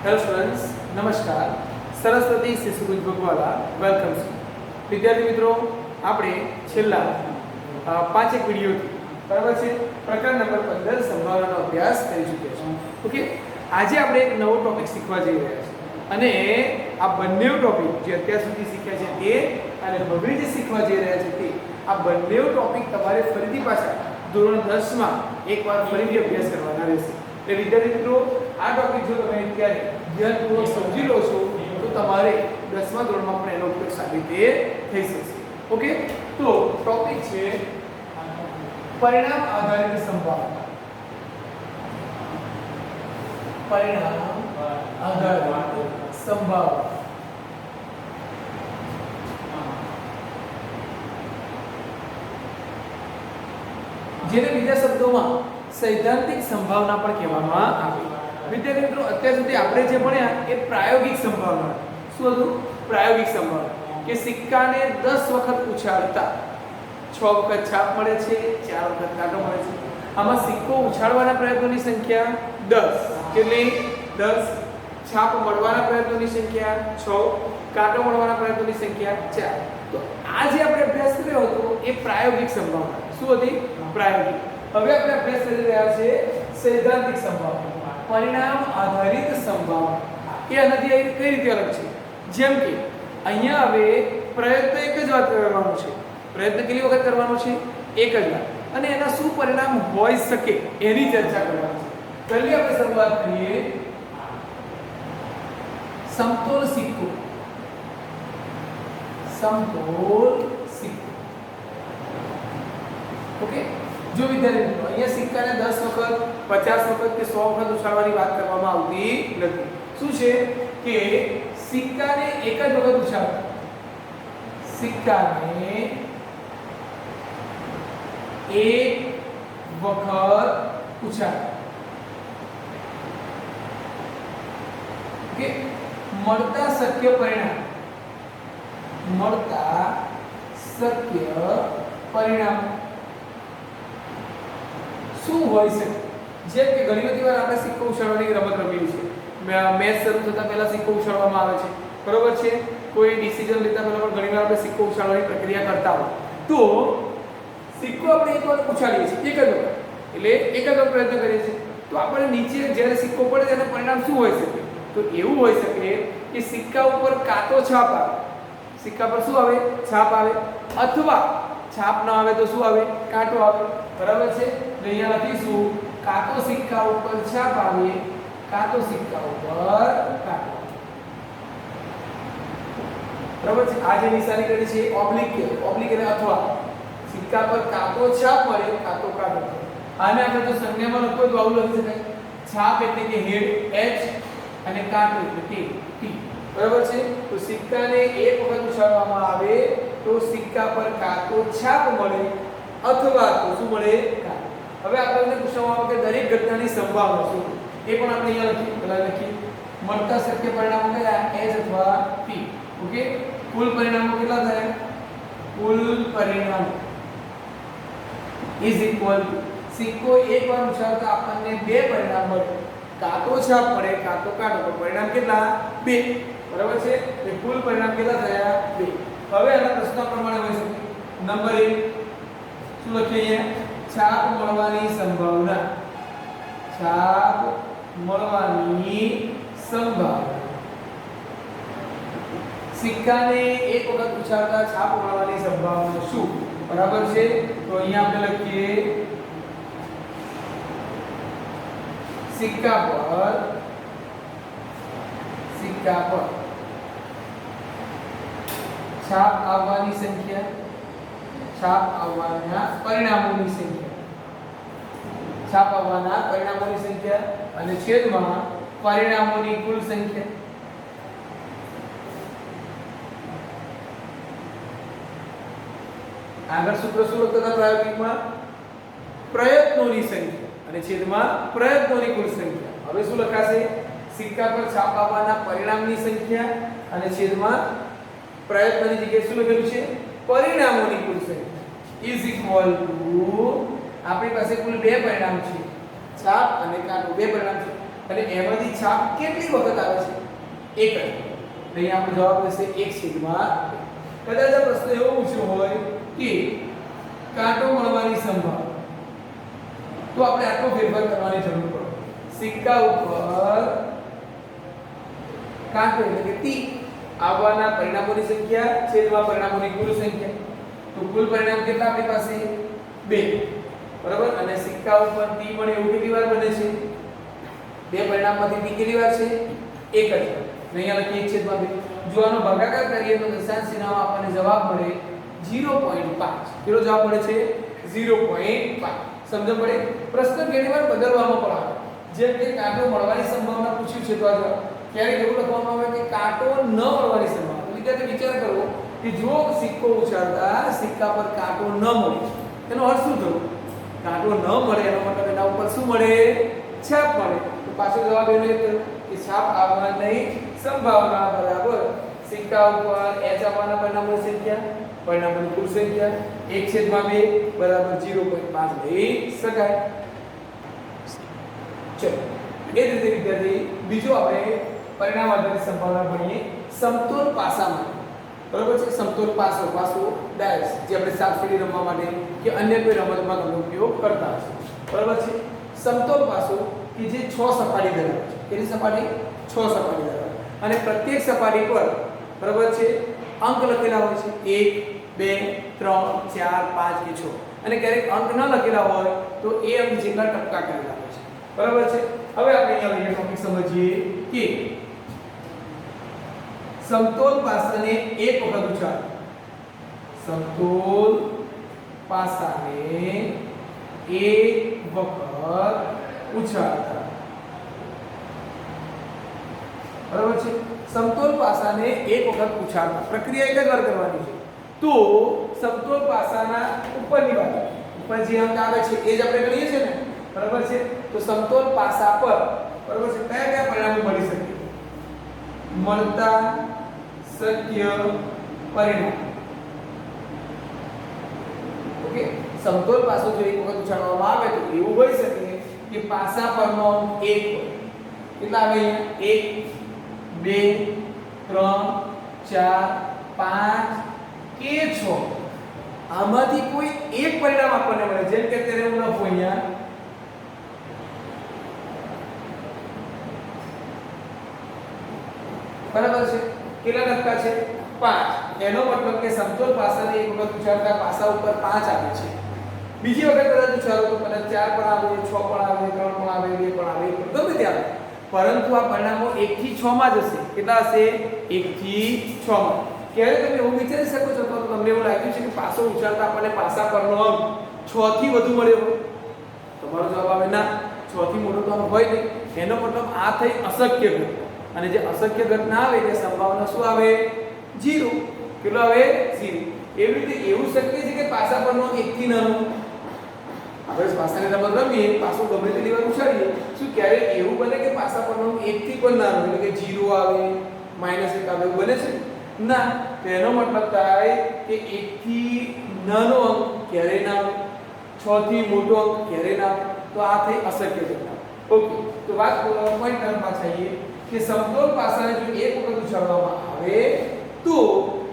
Hello students, નમસ્કાર. સરસ્વતી શિશુ ભગવાલા welcome to. વિદ્યાર્થી મિત્રો, આપણે છેલ્લા 5 વિડિયોથી બરાબર છે પ્રકરણ નંબર 15 સંભાવનાનો અભ્યાસ કરી ચૂક્યા છીએ. ઓકે, આજે આપણે એક નવો ટોપિક શીખવા જઈ રહ્યા છીએ અને આ બંને ટોપિક જે અત્યાર સુધી શીખ્યા છે તે અને હવે જે શીખવા જઈ રહ્યા છે તે આ બંને ટોપિક તમારે ફરીથી પાછા ધોરણ 10 માં એકવાર ફરીથી અભ્યાસ કરવાના રહેશે. એટલે વિદ્યાર્થી મિત્રો, આ ટોપિક જો તમે અત્યારે ધ્યાનપૂર્વક સમજી લો છો તો તમારે 10મા ધોરણમાં પણ એનો ઉપયોગ સાબિત થઈ શકશે. ઓકે, તો ટોપિક છે પરિણામ આધારિત સંભાવના. પરિણામ આધારિત સંભાવના. જેને બીજા શબ્દોમાં સૈદ્ધાંતિક સંભાવના પણ કહેવામાં આવે. વિદ્યાર્થી મિત્રો, અત્યાર સુધી આપણે જે ભણ્યા એ પ્રાયોગિક સંભાવના. શું હતું? પ્રાયોગિક સંભાવના કે સિક્કાને 10 વખત ઉછાળતા 6 વખત છાપ મળે છે, 4 વખત કાંટો મળે છે. આમાં સિક્કો ઉછાળવાના પ્રયત્નોની સંખ્યા 10, કેટલી? 10. છાપ મળવાના પ્રયત્નોની સંખ્યા 6, કાંટો મળવાના પ્રયત્નોની સંખ્યા 4. તો આ જે આપણે અભ્યાસ કર્યો હતો એ પ્રાયોગિક સંભાવના. શું હતી? પ્રાયોગિક. હવે આપણે અભ્યાસ કરી રહ્યા છે સૈદ્ધાંતિક સંભાવના, પરિણામ આધારિત સંભાવના. એ આનાથી કઈ રીતે અલગ છે? જેમ કે અહીંયા હવે પ્રયત્ન એક જ વાર કરવાનો છે. પ્રયત્ન કેટલી વખત કરવાનો છે? એક જ વાર. અને એના શું પરિણામ હોઈ શકે એની ચર્ચા કરવાની છે. પહેલી આપણે શરૂઆત કરીએ સમતોલ સિક્કો. સમતોલ સિક્કો. ઓકે, જો વિદ્યાર્થી મિત્રો, અહીંયા સિક્કાને 10 વખત, 50 વખત કે 100 વખત ઉછાળવાની વાત કરવામાં આવતી નથી. શું છે કે સિક્કાને એક જ વખત ઉછાળો. સિક્કાને એક વખત ઉછાળો. ઓકે, મળતા શક્ય પરિણામ, મળતા શક્ય પરિણામ શું હોઈ શકે? જેમ કે ઘણી બધી વાર આપણે સિક્કો ઉછાળવાની રમત રમીએ છીએ. મેચ શરૂ થતા પહેલા સિક્કો ઉછાળવામાં આવે છે, બરોબર છે? કોઈ ડિસિઝન લેતા પહેલા પણ ઘણીવાર આપણે સિક્કો ઉછાળવાની પ્રક્રિયા કરતા હોય. તો સિક્કો આપણે એકવાર ઉછાળીએ છીએ, એક જ વખત, એટલે એક જ વખત પ્રયત્ન કરીએ છીએ. તો આપણે નીચે જ્યારે સિક્કો પડે તેનું પરિણામ શું હોઈ શકે? તો એવું હોઈ શકે કે સિક્કા ઉપર કાતો છાપ આવે. સિક્કા પર શું આવે? છાપ આવે. અથવા છાપ ન આવે તો શું આવે? કાંટો આવે. બરાબર છે? એટલે અહીંયા લખીશું કાતો સિક્કા ઉપર છાપ આવે, કાતો સિક્કા ઉપર કાંટો. બરાબર છે? આ જે નિશાની કરી છે ઓબ્લિક છે. ઓબ્લિક એટલે અથવા. સિક્કા પર કાતો છાપ મળે, કાતો કાંટો. આને આપણે તો સંજ્ઞામાં લખો તો આવું લખી શકાય. છાપ એટલે કે હેડ H અને કાંટો એટલે T. બરાબર છે? તો સિક્કાને એક વખત ઉછાળવામાં આવે તો સિક્કા પર કાતો છાપ મળે અથવા તો શું મળે? કાંટો. હવે આપણને પૂછવામાં આવે કે દરેક ઘટનાની સંભાવના શું? એ પણ આપણે અહીંયા લખી, પહેલા લખી મળતા શક્ય પરિણામો કયા? H અથવા P. ઓકે, કુલ પરિણામો કેટલા થાય? કુલ પરિણામ ઇઝ ઇક્વલ ટુ સિક્કો એકવાર ઉછાળતા આપણને 2 પરિણામ મળે. કાતો છાપ મળે, કાતો કાંટો. પરિણામ કેટલા? 2. બરાબર છે? એટલે કુલ પરિણામ કેટલા થયા? 2. હવે આના પ્રશ્ન પ્રમાણે હોઈ શકે. નંબર 1 શું લખીએ અહીંયા? છાપ મળવાની સંભાવના. છાપ મળવાની સંભાવના. સિક્કાને એક વખત ઉછાળતા છાપ મળવાની સંભાવના શું? બરાબર છે? તો અહીંયા આપણે લખીએ સિક્કા પર છાપ આવવાની સંખ્યા, છાપ આવવાના પરિણામોની સંખ્યા, છાપ આવવાના પરિણામોની સંખ્યા અને છેદમાં પરિણામોની કુલ સંખ્યા. આગળ સૂત્ર શું લખતા હતા પ્રાયોગિકમાં? પ્રયત્નોની સંખ્યા અને છેદમાં પ્રયત્નોની કુલ સંખ્યા. હવે શું લખાશે? સિક્કા પર છાપ આવવાના પરિણામની સંખ્યા અને છેદમાં પ્રયત્નની જગ્યાએ શું લખેલું છે? પરિણામોની કુલ સંખ્યા ઇઝ ઇક્વલ ટુ આપણી પાસે કુલ 2 પરિણામ છે, છાપ અને કાંટો. 2 પરિણામ છે અને એમાંથી છાપ કેટલી વખત આવે 1 જ. અહીં આપણો જવાબ રહેશે 1/2. કદાચ આ પ્રશ્ન એવો પૂછ્યો હોય કે કાંટો મળવાની સંભાવના, તો આપણે આટલો ફેરફાર કરવાની જરૂર પડે. સિક્કા ઉપર કાંટો એટલે કે ટી આવવાના પરિણામોની સંખ્યા છેદમાં પરિણામોની કુલ સંખ્યા. તો કુલ પરિણામ કેટલા આપણી પાસે 2, બરાબર. અને સિક્કા ઉપર ટી મળે એવું કેટલી વાર બને છે? બે પરિણામમાંથી ટી કેટલી વાર છે? 1 જ વાર. અહીંયા લખીએ 1/2. જો આનો ભાગાકાર કરીએ તો દશાંશ ચિહ્નમાં આપણને જવાબ મળે 0.5. કેટલો જવાબ મળે છે? 0.5. સમજ પડે? પ્રશ્ન ઘણી વાર બદલવામાં પણ આવે. જેમ કે કાંટો મળવાની સંભાવના પૂછ્યું છે તો આ ક્યારેક એવું લખવામાં આવે કે કાંટો ન મળવાની સંભાવના. વિદ્યાર્થી વિચાર કરવો કે જો સિક્કો ઉછાળતા સિક્કા પર કાંટો ન મળે, એનો અર્થ શું થયો? કાંટો ન મળે એનો મતલબ એના ઉપર શું મળે? છાપ મળે. તો પાછો જવાબ એનો એ થયો કે છાપ આવવાની સંભાવના બરાબર સિક્કા ઉપર h આવવાના પરિણામોની સંખ્યા, પરિણામોની કુલ સંખ્યા 1/2 બરાબર 0.5 લઈ શકાય. ચલો, એ જ રીતે વિદ્યાર્થી બીજો આપણે પરિણામ આધારિત સંભાવના ભણીએ સમતોલ પાસા માટે. બરાબર છે? સમતોલ પાસો ડાયસ જે આપણે સાપસીડી રમવા માટે કે અન્ય કોઈ રમતમાં તેનો ઉપયોગ કરતા હશે. બરાબર છે? સમતોલ પાસો કે જે 6 સપાટી ધરાવે છે. કેટલી સપાટી? 6 સપાટી ધરાવે. અને પ્રત્યેક સપાટી પર બરાબર છે અંક લખેલા હોય છે 1 2 3 4 5 કે 6. અને ક્યારેક અંક ન લખેલા હોય તો એ અંક જેટલા ટપકા કરેલા હોય છે. બરાબર છે? હવે આપણે અહીંયા લઈએ ટોપિક સમજીએ કે સમતોલ પાસાને એક વખત ઉછાળ. સમતોલ પાસાને એક વખત ઉછાળતા. બરાબર છે? સમતોલ પાસાને એક વખત ઉછાળતા પ્રક્રિયા એક જ વાર કરવાની છે. તો સમતોલ પાસાના ઉપરની બાજુ ઉપર જે અંક આવે છે એ જ આપણે ગણીએ છીએ ને. બરાબર છે? તો સમતોલ પાસા પર બરાબર છે કયા કયા પરિણામો મળી શકે? મળતા શક્ય પરિણામ. ઓકે, સમતોલ પાસો જો એક વખત ઉછાળવામાં આવે તો એવું હોઈ શકે કે પાસા પરનો અંક 1 હોય. કેટલા આવે અહીંયા? 1 2 3 4 5 કે 6. આમાંથી કોઈ એક પરિણામ આપણને મળે. જેમ કે અત્યારે હું લખું અહીંયા બરાબર છે? કેટલા ટપકા છે? 5. એનો મતલબ કે સમતોલ પાસાને એક વખત ઉછાળતા પાસા ઉપર 5 આવે છે. બીજી વખત કદાચ ઉછાળો તો કદાચ 4 પણ આવે, 6 પણ આવે, 3 પણ આવે, 2 પણ આવે, ગમે તે આવે. પરંતુ આ પરિણામો 1 થી 6 માં જ હશે. કેટલા હશે? 1 થી 6 માં. ક્યારે તમે એવું વિચારી શકો છો તો તમને એવું લાગ્યું છે કે પાસો ઉછાળતા આપણને પાસા પરનો અંક 6 થી વધુ મળ્યો હોય? તમારો જવાબ આવે ના, 6 થી મોટો તો અંક હોય નહીં. એનો મતલબ આ થઈ અશક્ય ઘટના. અને જે અશક્ય ઘટના આવે તે સંભાવના શું આવે? 0. કેટલો આવે? 0. એવી રીતે એવું શક્ય છે કે પાસા પરનો 1 થી નાનો. આપણે પાસાની રમત રમીએ, પાસો ગમે તેટલી વાર ઉછાળીએ, શું ક્યારે એવું બને કે પાસા પરનો 1 થી પણ નાનો એટલે કે 0 આવે, -1 આવે એવું બને છે? ના. તો એનો મતલબ થાય કે 1 થી નાનો અંક ક્યારે ના આવે, 6 થી મોટો અંક ક્યારે ના આવે. તો આ થઈ અશક્ય ઘટના. ઓકે, તો વાત પોઈન્ટ પર પાછા આવીએ કે સમતોલ પાસાને જો એક વખત ઉછાળવામાં આવે તો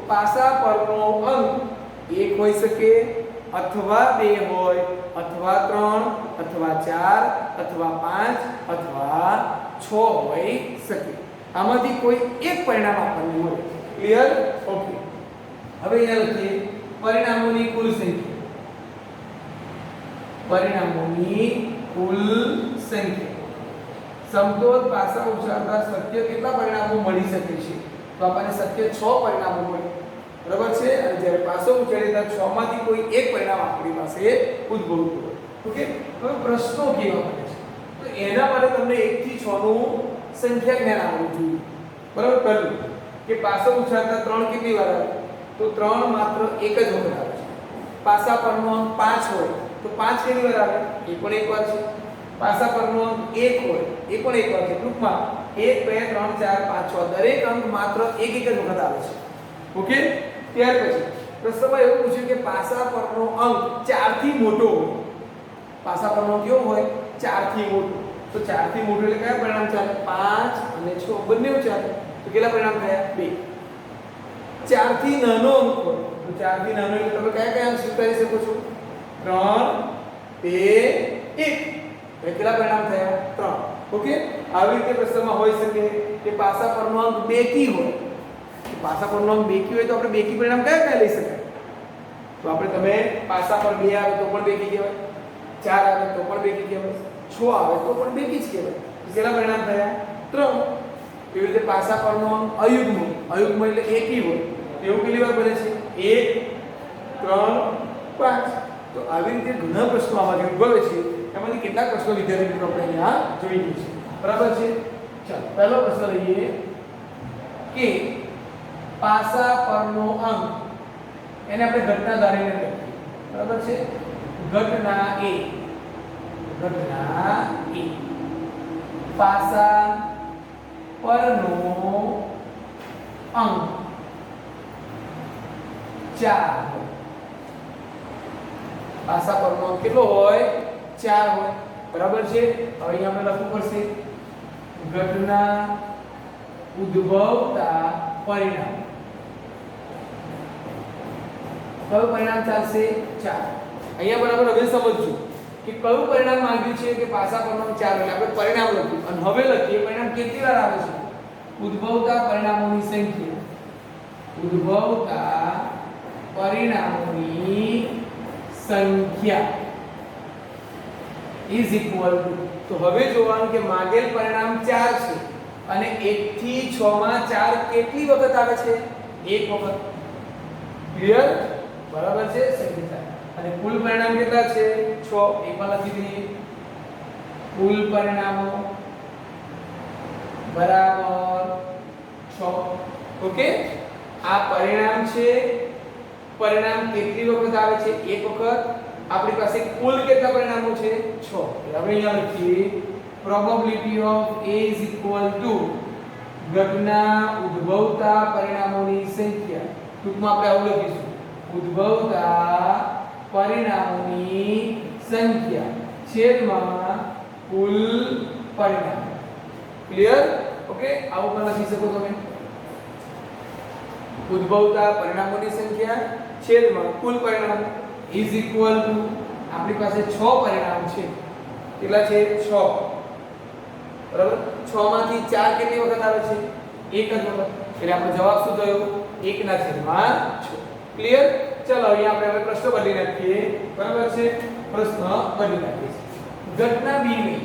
પાસા પરનો અંક 1 હોઈ શકે, અથવા 2 હોય, અથવા 3, અથવા 4, અથવા 5, અથવા 6 હોઈ શકે. આમાંથી કોઈ એક પરિણામ આપણને મળે. ક્લિયર? ઓકે. હવે અહીંયા લખીએ પરિણામોની કુલ સંખ્યા. પરિણામોની કુલ સંખ્યા. સમતોલ પાસા ઉછાળતા શક્ય કેટલા પરિણામો મળી શકે છે? તો આપણને શક્ય 6 પરિણામો મળે. બરાબર છે? અને જ્યારે પાસો ઉછાળીએ તો 6 માંથી કોઈ એક પરિણામ આપણી પાસે ઉદ્ભવતું હોય. ઓકે, હવે પ્રશ્નો કેવા બને છે? તો એના માટે તમને 1 થી 6 નું સંખ્યા જ્ઞાન આવવું જોઈએ. બરાબર? પહેલું કે પાસો ઉછાળતા 3 કેટલી વાર આવે? તો 3 માત્ર એક જ વખત આવે છે. પાસા પરનો અંક 5 હોય તો 5 કેટલી વાર આવે? એ પણ એક વાર છે. પાસા પરનો અંક 1 હોય એ પણ એક વાર છે. ટૂંકમાં 1 2 3 4 5 6 દરેક અંક માત્ર એક જ વખત આવે છે. ઓકે, ત્યાર પછી પ્રશ્નમાં એવું પૂછ્યું કે પાસા પરનો અંક 4 થી મોટો હોય. પાસા પરનો કેવો હોય? 4 થી મોટો. તો 4 થી મોટું એટલે કયા પરિણામ ચાલે? 5 અને 6 બંને ચાલે. તો કેટલા પરિણામ થયા? 2. 4 થી નાનો અંક હોય તો 4 થી નાનો એટલે તમે કયા કયા અંક સ્વીકારી શકો છો? 3 2 1. એટલે કેટલા પરિણામ થયા? 3. ઓકે. આવી રીતે પ્રશ્નમાં હોઈ શકે કે પાસા પરનો અંક બેકી હોય. પાસા પરનો અંક બેકી હોય તો આપણે બેકી પરિણામ કયા કયા લઈ શકાય? તો આપણે તમે પાસા પર 2 આવે તો પણ બેકી કહેવાય, 4 આવે તો પણ બેકી કહેવાય, 6 આવે તો પણ બેકી જ કહેવાય. કેટલા પરિણામ થયા? 3. એવી રીતે પાસા પરનો અંક અયુગ્મ એટલે એકી હોય એવું કેટલી વાર બને છે? 1 3 5. તો આવી રીતે ઘણા પ્રશ્નો આમાંથી ઉદ્ભવે છે. એમાંથી કેટલાક પ્રશ્નો વિદ્યાર્થી મિત્રો આપણે અહીંયા જોઈ લઈએ છીએ. બરાબર છે? ચાલો પહેલો પ્રશ્ન લઈએ કે પાસા પરનો અંક એને આપણે ઘટના ધારીને લખીએ. બરાબર છે? ઘટના A પાસા પરનો અંક 4. પાસા પરનો અંક કેટલો હોય? 4 હોય. બરાબર છે? હવે અહીંયા આપણે લખવું પડશે ઘટના ઉદ્ભવતા પરિણામ. કયું પરિણામ ચાલશે? 4. અહીંયા બરાબર હવે સમજજો કે કયું પરિણામ માંગ્યું છે કે પાસા પરનો 4 એટલે આપણે પરિણામ લખ્યું અને હવે લખીએ પરિણામ કેટલી વાર આવે છે? ઉદ્ભવતા પરિણામોની સંખ્યા. ઉદ્ભવતા પરિણામોની સંખ્યા ઇઝ ઇક્વલ ટુ. તો હવે જોવાનું કે માગેલ પરિણામ 4 છે અને 1 થી 6 માં 4 કેટલી વખત આવે છે? 1 વખત. ક્લિયર? બરાબર છે? સંખ્યા અને કુલ પરિણામ કેટલા છે? 6. એકમાં લખી દઈએ કુલ પરિણામો બરાબર 6. ઓકે. આ પરિણામ છે. પરિણામ કેટલી વખત આવે છે? 1 વખત. આપણી પાસે કુલ કેટલા પરિણામો છે? 6. હવે અહીંયા લખીએ probability of A is equal to ઘટના ઉદ્ભવતા પરિણામોની સંખ્યા. ટૂંકમાં આપણે આવું લખીશું ઉદ્ભવતા પરિણામોની સંખ્યા છેદમાં કુલ પરિણામ. ક્લિયર? ઓકે. આવું પણ લખી શકો તમે ઉદ્ભવતા પરિણામોની સંખ્યા છેદમાં કુલ પરિણામ ઇઝ ઇક્વલ ટુ આપણી પાસે 6 પરિણામ છે. કેટલા છે? 6. બરાબર? 6 માંથી 4 કેટલી વખત આવે છે? 1 જ વખત. એટલે આપણો જવાબ શું થયો? 1 ના છેદમાં 6. ક્લિયર? ચલો અહીંયા આપણે હવે પ્રશ્ન બદલી નાખીએ. બરાબર છે? પ્રશ્ન બદલી નાખીએ. ઘટના B ની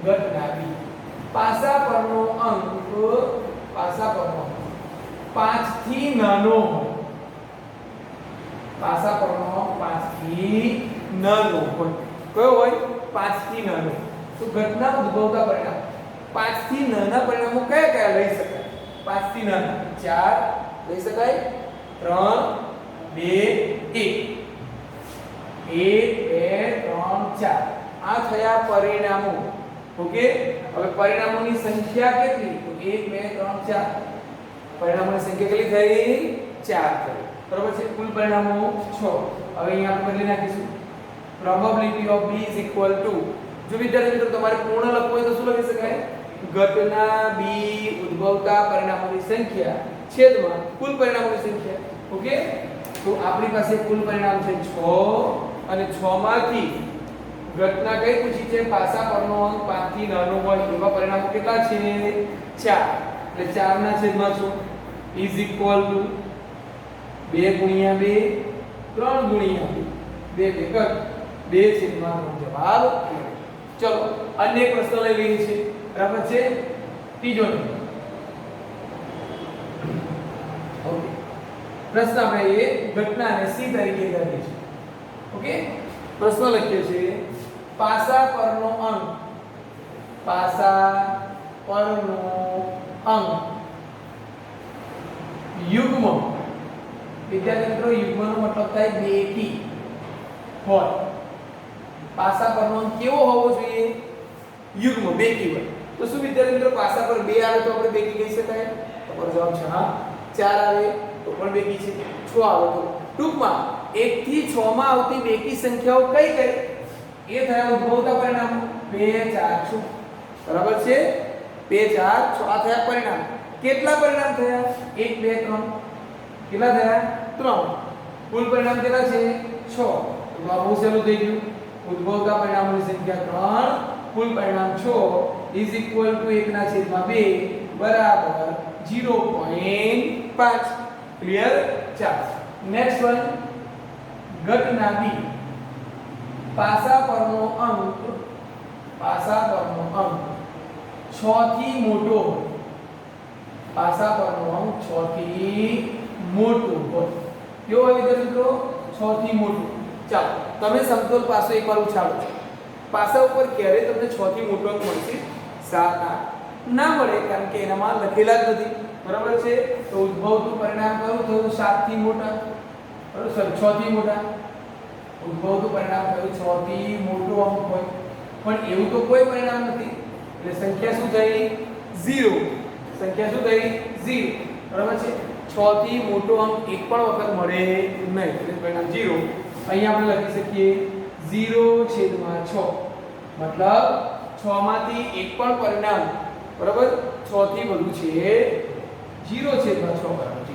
ઘટના B પાસા પરનો અંક 5 થી નાનો હોય. પાસા પરનો 5 થી નાનો હોય. કયો હોય? 5 થી નાનો. તો ઘટના ઉદ્ભવતા પરિણામ 5 થી નાના પરિણામો કયા કયા લઈ શકાય? 5 થી નાના 4 લઈ શકાય, 3 2 1 1 2 3 4. આ થયા પરિણામો. ઓકે. હવે પરિણામોની સંખ્યા કેટલી? તો 1 2 3 4. પરિણામોની સંખ્યા કેટલી થઈ? 4 થઈ. બરાબર છે? કુલ પરિણામો 6. હવે અહીંયા આપણે બદલી નાખીશું probability of B is equal to. જો વિદ્યાર્થી મિત્રો તમારે પૂર્ણ લખવું હોય તો શું લખી શકાય? ઘટના B ઉદ્ભવતા પરિણામોની સંખ્યા છેદમાં કુલ પરિણામોની સંખ્યા. ઓકે. તો આપણી પાસે કુલ પરિણામ છે 6 અને 6 માંથી ઘટના કઈ પૂછી છે? પાસા પરનો અંક 5 થી નાનો હોય એવા પરિણામો કેટલા છે? 4. એટલે 4 ના છેદમાં 6 ઇઝ ઇક્વલ ટુ 2 ગુણ્યા 2 3 ગુણ્યા 2 2 કર 2 છેદમાં 3 જવાબ. ચલો અન્ય એક પ્રશ્ન લઈ લઈએ છીએ. બરાબર છે? ત્રીજો નંબર. ઓકે. પ્રશ્ન આપણે એ ઘટનાને C તરીકે કરીએ છીએ. ઓકે. પ્રશ્ન લખીએ છીએ પાસા પરનો અંક યુગ્મ. વિદ્યાર્થી મિત્રો યુગ્મનો મતલબ થાય બેકી હોય. પાસા પરનો અંક કેવો હોવો જોઈએ? યુગ્મ બેકી હોય. તો શું વિદ્યાર્થી મિત્રો પાસા પર 2 આવે તો આપણે બેકી કહી શકાય? તમારો જવાબ છે હા. 4 આવે તો પણ બેકી છે, 6 આવે તો. ટૂંકમાં 1 થી 6 માં આવતી બેકી સંખ્યાઓ કઈ કઈ? એ થયા ઉદ્ભવતા પરિણામો 2 4 6. બરાબર છે 2 4 6 આ થયા પરિણામ કેટલા પરિણામ થયા 1 2 3 કેટલા થયા 3 કુલ પરિણામ કેટલા છે 6 તો આ બહુ સહેલું થઈ ગયું ઉદ્ભવતા પરિણામોની સંખ્યા 3 કુલ પરિણામ 6 ઇઝ ઇક્વલ ટુ 1 ના છેદમાં 2 બરાબર 0.5 ક્લિયર ચાલો નેક્સ્ટ વન ઘટના બી પાસા પરનો અંક 6 થી મોટો પાસા પરનો અંક 6 થી મોટો હોય કેવો હોય વિદ્યાર્થી મિત્રો 6 થી મોટો ચાલો તમે સમતોલ પાસો એકવાર ઉછાળો પાસા ઉપર ક્યારે તમને 6 થી મોટો અંક મળશે 7 8 ના મળે કારણ કે એનામાં લખેલા જ નથી બરાબર છે તો ઉદ્ભવતું પરિણામ કયું થયું 7 થી મોટા બરાબર 6 થી મોટા ઉદ્ભવતું પરિણામ કયું 6 થી મોટો અંક હોય પણ એવું તો કોઈ પરિણામ નથી એટલે સંખ્યા શું થઈ 0 સંખ્યા શું થઈ 0 બરાબર છે 6 થી મોટો અંક એક પણ વખત મળે નહીં એટલે પરિણામ 0 અહીંયા આપણે લખી શકીએ 0/6 મતલબ 6 માંથી એક પણ પરિણામ બરાબર 6 થી વધુ છે 0/6 બરાબર છે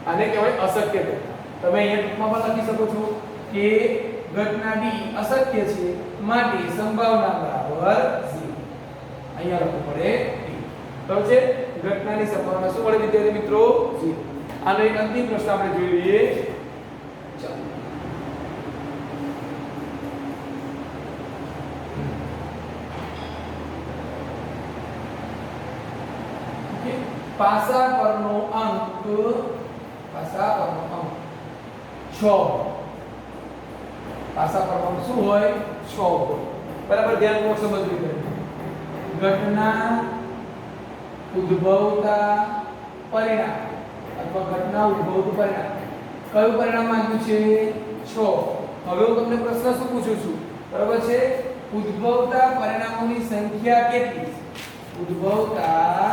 આને કહેવાય અશક્ય ઘટના તમે અહીંયા ટૂંકમાં પણ લખી શકો છો કે ઘટના ડી અશક્ય છે માટે સંભાવના બરાબર 0 અહીંયા લખવું પડે બરાબર છે ઘટનાની સંભાવના શું મળે વિદ્યાર્થી મિત્રો 0 આનો એક અંતિમ પ્રશ્ન આપણે જોઈ લઈએ ચાલો પાસા પરનો અંક 6 પાસા પરનો અંક શું હોય 6 હોય બરાબર ધ્યાનપૂર્વક સમજવું જોઈએ ઘટના ઉદ્ભવતા પરિણામ અથવા ઘટના ઉદ્ભવતું પરિણામ કયું પરિણામ માંગ્યું છે 6 હવે હું તમને પ્રશ્ન શું પૂછું છું બરાબર છે ઉદ્ભવતા પરિણામોની સંખ્યા કેટલી ઉદ્ભવતા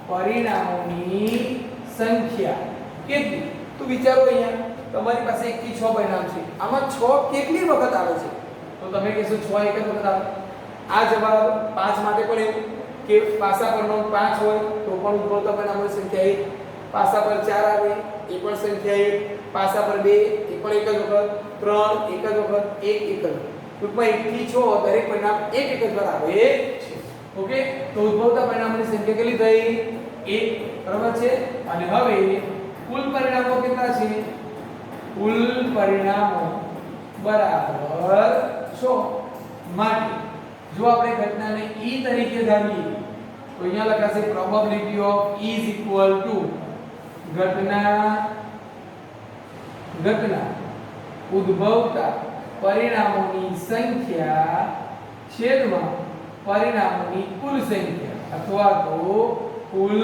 પરિણામોની સંખ્યા કેટલી તો વિચારો અહીંયા તમારી પાસે 1 થી 6 પરિણામ છે આમાં 6 કેટલી વખત આવે છે તો તમે કહેશો 6 એક જ વખત આવે આ જવાબ 5 માટે પણ એવું કે પાસા પરનો 5 હોય તો પણ ઉદ્ભવતા પરિણામોની સંખ્યા 1 પાસા પર 4 આવે એ પણ સંખ્યા 1 પાસા પર 2 એ પણ એક જ વખત 3 એક જ વખત 1 એક જ ટૂંકમાં 1 થી 6 દરેક પરિણામ એક જ વાર આવે છે ઓકે તો ઉદ્ભવતા પરિણામોની સંખ્યા કેટલી થઈ 1 બરાબર છે અને હવે કુલ પરિણામો કેટલા છે કુલ પરિણામો બરાબર 6 માટે જો આપણે ઘટનાને e તરીકે ધારીએ તો અહીંયા લખાશે probability of e is equal to ઘટના ઉદ્ભવતા પરિણામોની સંખ્યા છેદમાં પરિણામોની કુલ સંખ્યા અથવા તો કુલ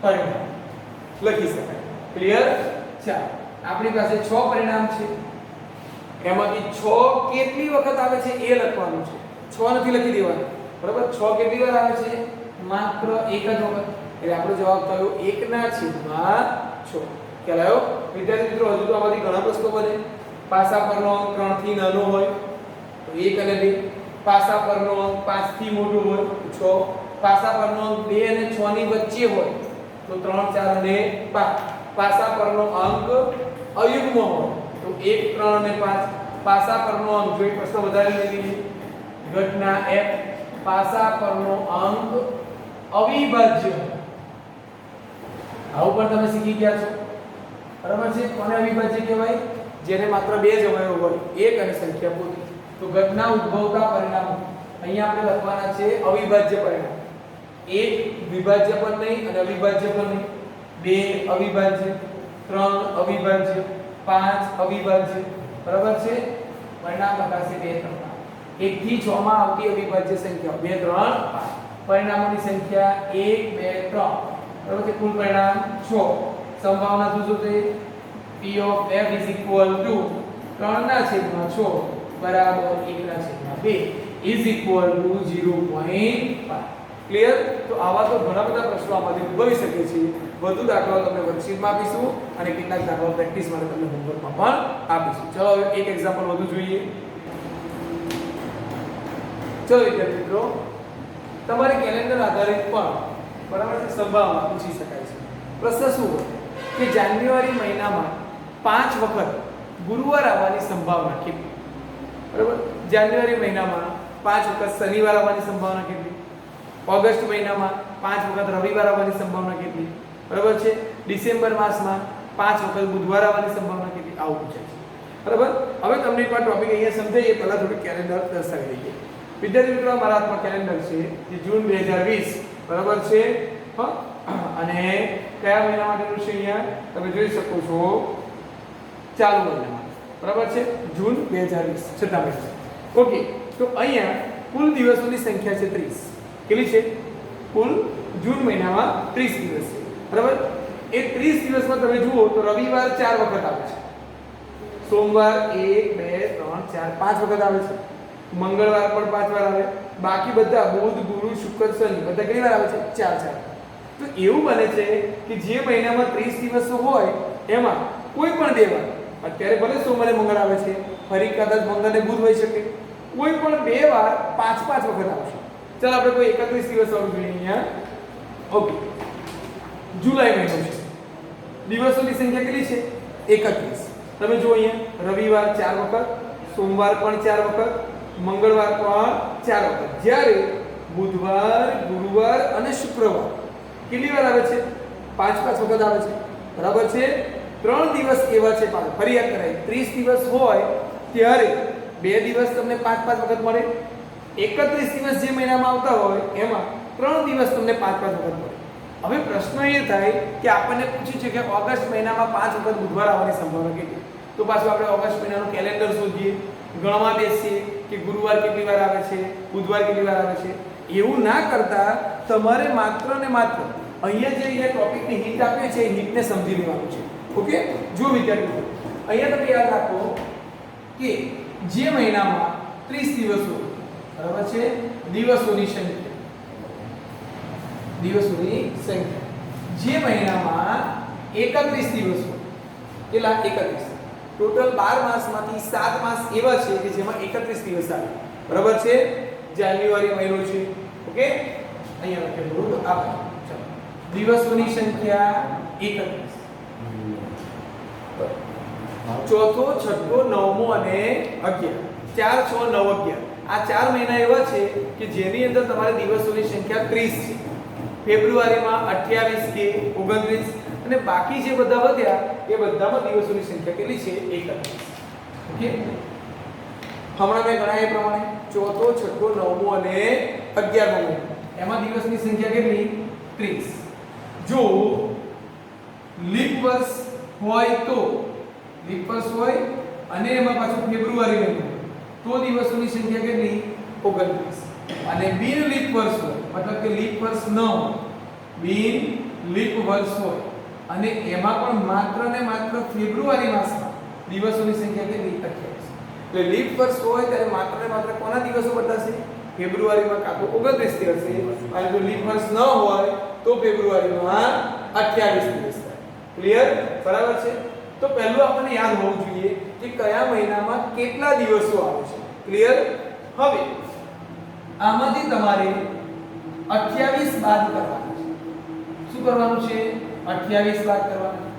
પરિણામ લખી શકાય ક્લિયર ચાલો આપણી પાસે 6 પરિણામ છે એમાંથી 6 કેટલી વખત આવે છે એ લખવાનું છે 6 નથી લખી દેવાનું બરાબર 6 કેટલી વાર આવે છે માત્ર એક જ વખત એટલે આપણો જવાબ થયો 1 ના છેદમાં 6 ખ્યાલ આવ્યો વિદ્યાર્થી મિત્રો હજુ તો આમાંથી ઘણા પ્રશ્નો બને પાસા પરનો અંક 3 થી નાનો હોય તો 1 અને 2 પાસા પરનો અંક 5 થી મોટો હોય તો 6 પાસા પરનો અંક 2 અને 6 ની વચ્ચે હોય તો 3 4 અને 5 પાસા પરનો અંક અયુગ્મ હોય તો 1 3 અને 5 પાસા પરનો અંક જો એક પ્રશ્ન વધારે લઈ લઈએ ઘટના f પાસા પરનો અંક અવિભાજ્ય આવું પણ તમે શીખી ગયા છો બરાબર છે કોને અવિભાજ્ય કહેવાય જેને માત્ર 2 જ અવયવ હોય એક અને સંખ્યા પૂરતી તો ઘટના ઉદ્ભવતા પરિણામો અહીંયા આપણે લખવાના છે અવિભાજ્ય પરિણામ 1 વિભાજ્ય પણ નહીં અને અવિભાજ્ય પણ નહીં 2 અવિભાજ્ય 3 અવિભાજ્ય 5 અવિભાજ્ય બરાબર છે પરિણામ લખાશે 2 3 1 થી 6 માં આવતી અવિભાજ્ય સંખ્યા 2 3 5 પરિણામોની સંખ્યા 1 2 3 બરાબર છે કુલ પરિણામ 6 સંભાવના શું છે p of f is equal to 3 ના છેદમાં 6 બરાબર 1 ના છેદમાં 2 is equal to 0.5 ક્લિયર તો આવા તો ઘણા બધા પ્રશ્નો આમાંથી ઉદ્ભવી શકે છે વધુ દાખલાઓ તમને વર્કશીટમાં આપીશું અને કેટલાક દાખલાઓ પ્રેક્ટિસ માટે તમને હોમવર્કમાં પણ આપીશું ચલો હવે એક એક્ઝામ્પલ વધુ જોઈએ ચલો વિદ્યાર્થી મિત્રો તમારે કેલેન્ડર આધારિત પણ બરાબર છે સંભાવના પૂછી શકાય છે. પ્રશ્ન શું હોય કે જાન્યુઆરી મહિનામાં 5 વખત ગુરુવાર આવવાની સંભાવના કેટલી? બરાબર, જાન્યુઆરી મહિનામાં 5 વખત શનિવાર આવવાની સંભાવના કેટલી? ઓગસ્ટ મહિનામાં 5 વખત રવિવાર આવવાની સંભાવના કેટલી? બરાબર છે. ડિસેમ્બર માસમાં 5 વખત બુધવાર આવવાની સંભાવના કેટલી? આવું પૂછાય છે. બરાબર, હવે તમને એકવાર ટોપિક અહીંયા સમજાવીએ પહેલા થોડું કેલેન્ડર દર્શાવી દઈએ. વિદ્યાર્થી મિત્રો, મારા હાથમાં કેલેન્ડર છે જે જૂન 2020 બરાબર છે. અને કયા મહિના માટેનું છે? અહીંયા તમે જોઈ શકો છો ચાલુ મહિનામાં બરાબર છે, જૂન 2020 છઠ્ઠા મહિના. ઓકે, તો અહીંયા કુલ દિવસોની સંખ્યા છે 30. કેટલી છે? કુલ જૂન મહિનામાં 30 દિવસ છે. બરાબર, એ 30 દિવસમાં તમે જુઓ તો રવિવાર 4 વખત આવે છે, સોમવાર 1 2 3 4 5 વખત આવે છે, મંગળવાર પણ 5 વાર આવે, બાકી બધા બુધ ગુરુ શુક્ર શનિ બધા કેટલી વાર આવે છે? 4 4. તો એવું બને છે કે જે મહિનામાં 30 દિવસો હોય એમાં કોઈ પણ બે વાર, અત્યારે ભલે સોમવારે મંગળ આવે છે, ફરી કદાચ મંગળ ને બુધ હોઈ શકે, કોઈ પણ બે વાર 5 5 વખત આવશે. ચાલો આપણે કોઈ 31 દિવસ વાળું જોઈએ અહીંયા. ઓકે, જુલાઈ મહિનો છે, દિવસોની સંખ્યા કેટલી છે? 31. તમે જો અહીંયા રવિવાર 4 વખત, સોમવાર પણ 4 વખત, મંગળવાર પણ 4 વખત, જ્યારે બુધવાર ગુરુવાર અને શુક્રવાર કેટલી વાર આવે છે? 5 5 વખત આવે છે. બરાબર છે. 3 દિવસ એવા છે, ફરી યાદ કરાય, 30 દિવસ હોય ત્યારે 2 દિવસ તમને 5 5 વખત મળે, 31 દિવસ જે મહિનામાં આવતા હોય એમાં 3 દિવસ તમને 5 5 વખત મળે. હવે પ્રશ્ન એ થાય કે આપણને પૂછ્યું છે કે ઓગસ્ટ મહિનામાં 5 વખત બુધવાર આવવાની સંભાવના કેટલી? તો પાછું આપણે ઓગસ્ટ મહિનાનું કેલેન્ડર શોધીએ, ગણવા બેસીએ કે ગુરુવાર કેટલી વાર આવે છે, બુધવાર કેટલી વાર આવે છે. એવું ના કરતા તમારે માત્ર ને માત્ર અહીંયા જે ટોપિકની હિન્ટ આપી છે એ હિન્ટને સમજી લેવાનું છે. ઓકે, જો વિદ્યાર્થીઓ અહીંયા તમે યાદ રાખો કે જે મહિનામાં 30 દિવસો બરાબર છે, દિવસોની સંખ્યા જે મહિનામાં 31 દિવસો, કેટલા? 31. ટોટલ 12 માસમાંથી 7 માસ એવા છે કે જેમાં 31 દિવસ આવે. બરાબર છે. જાન્યુઆરી મહિનો છે. ઓકે, અહીંયા લખેલું આપણે. ચાલો, દિવસોની સંખ્યા 31. ચોથો, છઠ્ઠો, નવમો અને 11. 4 6 9 11 આ 4 મહિના એવા છે કે જેની અંદર તમારે દિવસોની સંખ્યા 30 છે. ફેબ્રુઆરીમાં 28 કે 29 અને બાકી જે બધા વધ્યા એ બધામાં દિવસોની સંખ્યા કેટલી છે? 31. ઓકે, હમણાં મેં ગણાવ્યા એ પ્રમાણે ચોથો, છઠ્ઠો, નવમો અને 11મો મહિનો એમાં દિવસની સંખ્યા કેટલી? 30. જો લીપ વર્ષ હોય તો, લીપ વર્ષ હોય અને એમાં પાછું ફેબ્રુઆરી મહિનો તો દિવસોની સંખ્યા કેટલી? 29. અને બિન લીપ વર્ષ હોય, મતલબ કે લીપ વર્ષ ન હોય, બિન લીપ વર્ષ હોય અને એમાં પણ માત્ર ને માત્ર ફેબ્રુઆરી માસમાં દિવસોની સંખ્યા કેટલી? 28. એટલે લીપ વર્ષ હોય ત્યારે માત્ર ને માત્ર કોના દિવસો બદલાશે? ફેબ્રુઆરીમાં કાં તો 29 દિવસ છે, અને જો લીપ વર્ષ ન હોય તો ફેબ્રુઆરીમાં 28 દિવસ થાય. ક્લિયર? બરાબર છે. તો પહેલું આપણને યાદ હોવું જોઈએ કે કયા મહિનામાં કેટલા દિવસો આવે છે. ક્લિયર? હવે આમાંથી તમારે 28 બાદ કરવાના છે. શું કરવાનું છે? 28 બાદ કરવાના.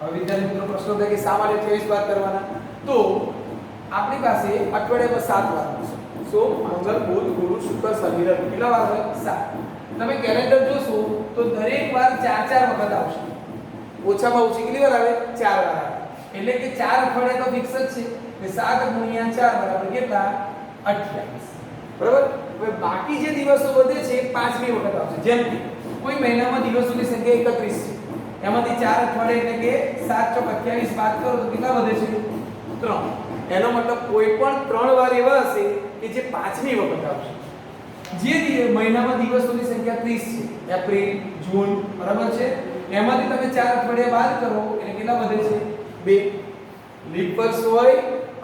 હવે વિદ્યાર્થી મિત્રો પ્રશ્ન થાય કે શા માટે 28 બાદ કરવાના? તો આપણી પાસે અઠવાડિયામાં 7 વાર છે. સોમ, મંગળ, બુધ, ગુરુ, શુક્ર, શનિ, રવિ. કેટલા વાર હોય? 7. તમે કેલેન્ડર જોશો તો દરેક વાર 4 4 વખત આવશે. ઓછામાં ઓછી કેટલી વાર આવે? 4 વાર આવે. એટલે કે 4 અઠવાડિયા તો ફિક્સ જ છે. એટલે 7 × 4 બરાબર કેટલા? 28. બરાબર. હવે બાકી જે દિવસો વધે છે એ 5મી વખત આવશે. જેમ કે કોઈ મહિનામાં દિવસોની સંખ્યા 31 છે, એમાંથી 4 અઠવાડિયા એટલે કે 7 × 28 બાદ કરો તો કેટલા વધે છે? 3. એનો મતલબ કોઈ પણ 3 વાર એવા હશે કે જે 5મી વખત આવશે. જે મહિનામાં દિવસોની સંખ્યા 30 છે, એપ્રિલ, જૂન, બરાબર છે, એમાંથી તમે 4 અઠવાડિયા બાદ કરો એટલે કેટલા વધે છે? 2. લીપ વર્ષ હોય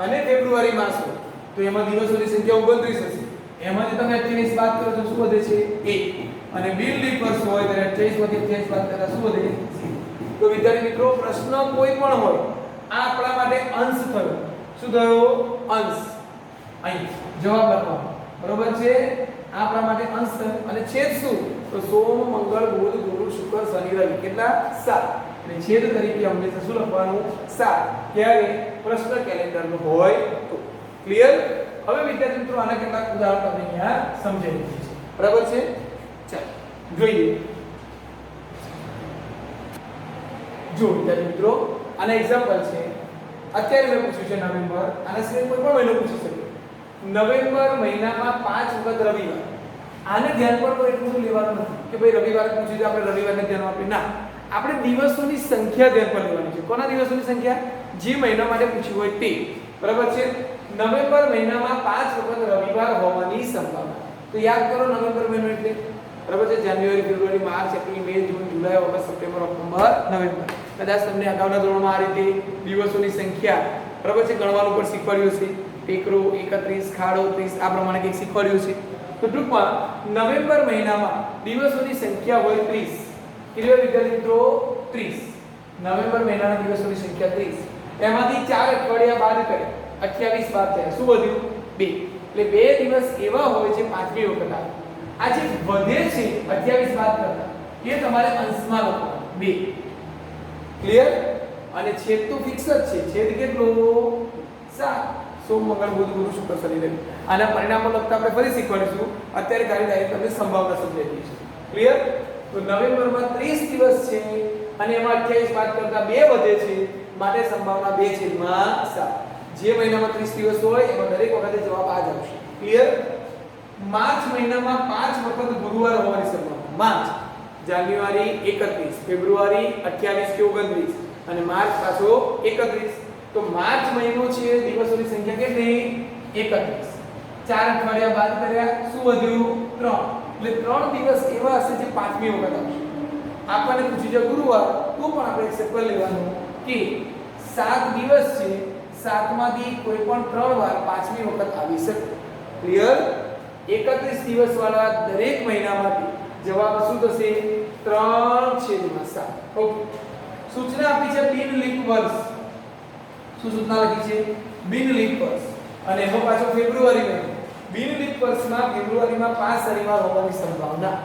અને ફેબ્રુઆરી માસ હોય તો એમાં દિવસોની સંખ્યા 29 હશે. એમાંથી તમે 28 બાદ કરો તો શું વધે છે? 1. અને બિન લીપ વર્ષ હોય ત્યારે 28 માંથી 28 બાદ કરતા શું વધે? 0. તો વિદ્યાર્થી મિત્રો પ્રશ્ન કોઈ પણ હોય, આ આપણા માટે અંશ થયો. શું થયો? અંશ. અહીં જવાબ લખવાનો. બરોબર છે. આપણા માટે અંશ અને છેદ શું તો સોમ મંગળ બુધ ગુરુ શુક્ર શનિ રવિ કેટલા 7 અને છેદ તરીકે હંમેશા શું લખવાનું 7 ક્યારે પ્રશ્ન કેલેન્ડરનું હોય તો ક્લિયર હવે વિદ્યાર્થી મિત્રો આના કેટલાક ઉદાહરણ તમને અહીંયા સમજાવી દઈએ છે બરાબર છે ચાલો જોઈએ જો વિદ્યાર્થી મિત્રો આના એક્ઝામ્પલ છે અત્યારે મેં પૂછ્યું છે નવેમ્બર આના સિવાય કોઈ પણ મહિનો પૂછી શકે નવેમ્બર મહિનામાં 5 વખત રવિવાર આને ધ્યાન પર તો એટલું બધું લેવાનું નથી કે ભાઈ રવિવારે પૂછી દે આપણે રવિવારને ધ્યાન આપીએ ના આપણે દિવસોની સંખ્યા ધ્યાન પર લેવાની છે કોના દિવસોની સંખ્યા જે મહિના માટે પૂછ્યું હોય તે બરાબર છે નવેમ્બર મહિનામાં 5 વખત રવિવાર હોવાની સંભાવના તો યાદ કરો નવેમ્બર મહિનો એટલે બરાબર છે જાન્યુઆરી ફેબ્રુઆરી માર્ચ એપ્રિલ મે જૂન જુલાઈ ઓગસ્ટ સપ્ટેમ્બર ઓક્ટોબર નવેમ્બર કદાચ તમને અગાઉના ધોરણમાં આ રીતે દિવસોની સંખ્યા બરાબર છે ગણવાનું પણ શીખવાડ્યું છે ટેકરો 31 ખાડો 30 આ પ્રમાણે કંઈક શીખવાડ્યું છે તો ટૂંકમાં નવેમ્બર મહિનામાં દિવસોની સંખ્યા હોય 30 ક્લિયર વિદ્યાર્થી મિત્રો 30 નવેમ્બર મહિનાના દિવસોની સંખ્યા 30 એમાંથી 4 અઠવાડિયા બાદ કરે 28 બાદ થયા શું વધ્યું 2 એટલે 2 દિવસ એવા હોય છે પાંચમી વખત આવે આ જે વધે છે 28 બાદ કરતા એ તમારે અંશમાં લખવાનું 2 ક્લિયર અને છેદ તો ફિક્સ જ છે છેદ કેટલો 7 સોમ મંગળ બુધ ગુરુ શુક્ર શનિ રવિ આના પરિણામો લખતા આપણે ફરી શીખવાડીશું અત્યારે ખાલી ડાયરેક્ટ તમને સંભાવના સમજાવી દઈશું ક્લિયર તો નવેમ્બરમાં 30 દિવસ છે અને એમાં 28 બાદ કરતા 2 વધે છે માટે સંભાવના 2/7 જે મહિનામાં 30 દિવસ હોય એમાં દરેક વખતે જવાબ આ જ આવશે ક્લિયર માર્ચ મહિનામાં 5 વખત ગુરુવાર હોવાની સંભાવના માર્ચ જાન્યુઆરી 31 ફેબ્રુઆરી 28 કે 29 અને માર્ચ પાછો 31 તો માર્ચ મહિનો છે દિવસોની સંખ્યા કેટલી 31 4 અઠવાડિયા બાદ કર્યા શું વધ્યું 3 એટલે 3 દિવસ એવા હશે જે પાંચમી વખત આવશે આપણને પૂછી જાય ગુરુવાર તો પણ આપણે એક્સેપ્ટ લેવાનું કે 7 દિવસ છે 7 માંથી કોઈ પણ 3 વાર પાંચમી વખત આવી શકે ક્લિયર 31 દિવસ વાળા દરેક મહિનામાંથી જવાબ શું થશે 3/7 ઓકે સૂચના આપી છે બિન લીપ વર્ષ શું સૂચના લખી છે બિન લીપ વર્ષ અને એમાં પાછો ફેબ્રુઆરી મહિનો બિન લીપ વર્ષમાં ફેબ્રુઆરીમાં 5 શનિવાર હોવાની સંભાવના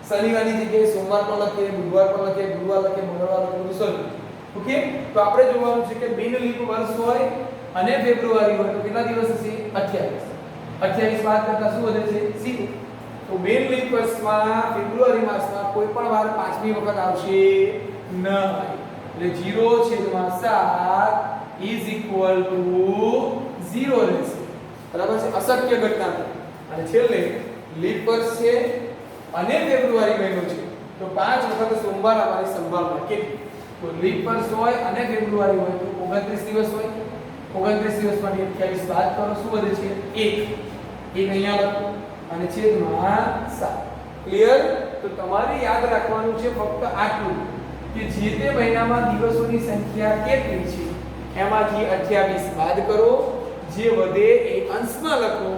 શનિવારની જગ્યાએ સોમવાર પણ લખીએ બુધવાર પણ લખીએ ગુરુવાર લખીએ મંગળવાર લખીએ ગુરુવાર ઓકે તો આપણે જોવાનું છે કે બિન લીપ વર્ષ હોય અને ફેબ્રુઆરી હોય તો કેટલા દિવસ હશે 28 બાદ કરતા શું વધે છે 0 તો બિન લીપ વર્ષમાં ફેબ્રુઆરી માસમાં કોઈ પણ વાર પાંચમી વખત આવશે ન એટલે 0/7 is equal to 0 રહેશે બરાબર છે અશક્ય ઘટના અને છેલ્લે લીપ વર્ષ છે અને ફેબ્રુઆરી મહિનો છે તો 5 વખત સોમવાર આવવાની સંભાવના કેટલી તો લીપ વર્ષ હોય અને ફેબ્રુઆરી હોય તો 29 દિવસ હોય 29 દિવસમાંથી 28 બાદ કરો શું વધે છે 1 અહીંયા લખો અને છેદમાં 7 ક્લિયર તો તમારે યાદ રાખવાનું છે ફક્ત આટલું કે જે તે મહિનામાં દિવસોની સંખ્યા કેટલી છે એમાંથી 28 બાદ કરો જે વધે એ અંશમાં લખો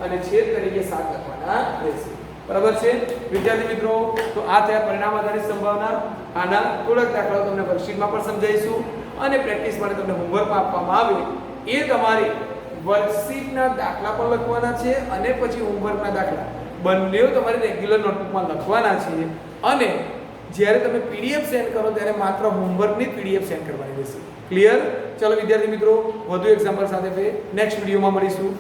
અને છેદ તરીકે 7 લખવાના રહેશે બરાબર છે વિદ્યાર્થી મિત્રો તો આ થયા પરિણામ આધારિત સંભાવના આના થોડાક દાખલાઓ તમને વર્કશીટમાં પણ સમજાવીશું અને પ્રેક્ટિસ માટે તમને હોમવર્ક આપવામાં આવે એ તમારે વર્કશીટના દાખલા પણ લખવાના છે અને પછી હોમવર્કના દાખલા બંને તમારે રેગ્યુલર નોટબુકમાં લખવાના છે અને જ્યારે તમે પીડીએફ સેન્ડ કરો ત્યારે માત્ર હોમવર્કની પીડીએફ સેન્ડ કરવાની રહેશે ક્લિયર ચલો વિદ્યાર્થી મિત્રો વધુ એક્ઝામ્પલ સાથે નેક્સ્ટ વિડીયોમાં મળીશું